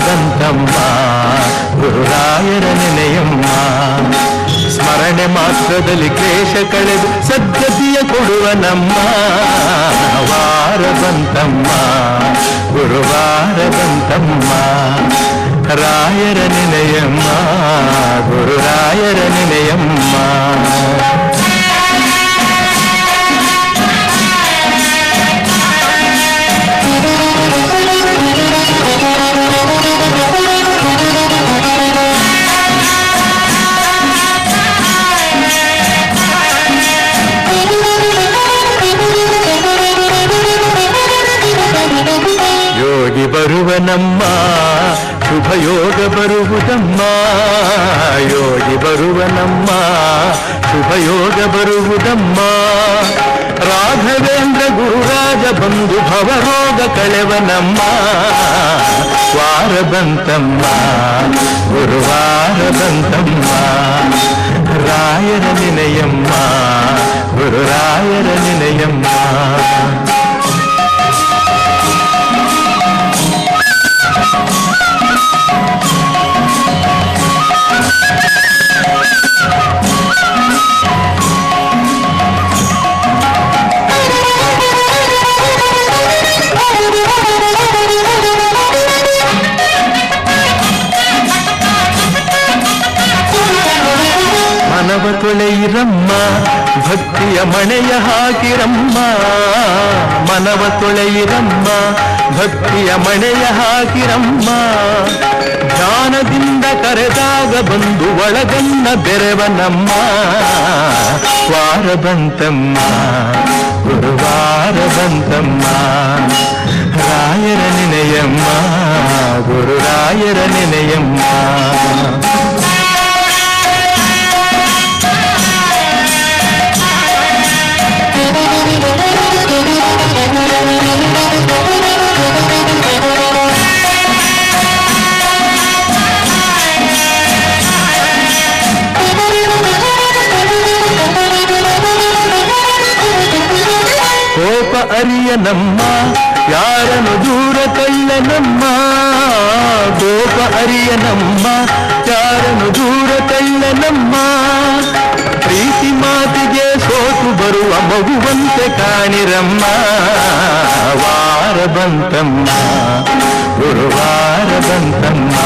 ಬಂತಮ್ಮ ಗುರುರಾಯರ ನೆನೆಯಮ್ಮ. ಸ್ಮರಣೆ ಮಾತ್ರದಲ್ಲಿ ಕ್ಲೇಶ ಕಳೆದು ಸದ್ಗತಿಯ ಕೊಡುವ ನಮ್ಮ ವಾರ ಬಂತಮ್ಮ ಗುರುವಾರ ಬಂತಮ್ಮ. ರಾಯರ ನೆನೆಯಮ್ಮ ಗುರುರಾಯರ ನೆನೆಯಮ್ಮ. ಯೋಗಿ ಬರುವನಮ್ಮ ಶುಭಯೋಗ ಬರುವುದಮ್ಮ. ಯೋಗಿ ಬರುವನಮ್ಮ ಶುಭಯೋಗ ಬರುವುದಮ್ಮ. ರಾಘವೇಂದ್ರ ಗುರುರಾಜ ಬಂಧು ಭವರೋಗ ಕಳೆವನಮ್ಮ ವಾರ ಬಂತಮ್ಮ ಗುರುವಾರ ಬಂತಮ್ಮ. ರಾಯರ ನೆನೆಯಮ್ಮ ಗುರುರಾಯರ ನೆನೆಯಮ್ಮ. ಮನವ ತೊಳೆಯಿರಮ್ಮ ಭಕ್ತಿಯ ಮಣೆಯ ಹಾಕಿರಮ್ಮ. ಮನವ ತೊಳೆಯಿರಮ್ಮ ಭಕ್ತಿಯ ಮಣೆಯ ಹಾಕಿರಮ್ಮ. ಧ್ಯಾನದಿಂದ ಕರೆದಾಗ ಬಂದು ಒಳಗನ್ನ ಬೆರೆವನಮ್ಮ ವಾರ ಬಂತಮ್ಮ ಗುರುವಾರ ಬಂತಮ್ಮ. ರಾಯರ ನೆನೆಯಮ್ಮ ಗುರುರಾಯರ ನೆನೆಯಮ್ಮ. ಕೋಪ ಅರಿಯನಮ್ಮ ಯಾರನ್ನು ದೂರ ತಳ್ಳನಮ್ಮ. ಕೋಪ ಅರಿಯನಮ್ಮ ಯಾರನ್ನು ದೂರ ತಳ್ಳನಮ್ಮ. ಪ್ರೀತಿ ಮಾತಿಗೆ ಸೋತು ಬರುವ ಮಗುವಂತೆ ಕಾಣಿರಮ್ಮ ವಾರ ಬಂತಮ್ಮ ಗುರುವಾರ ಬಂತಮ್ಮ.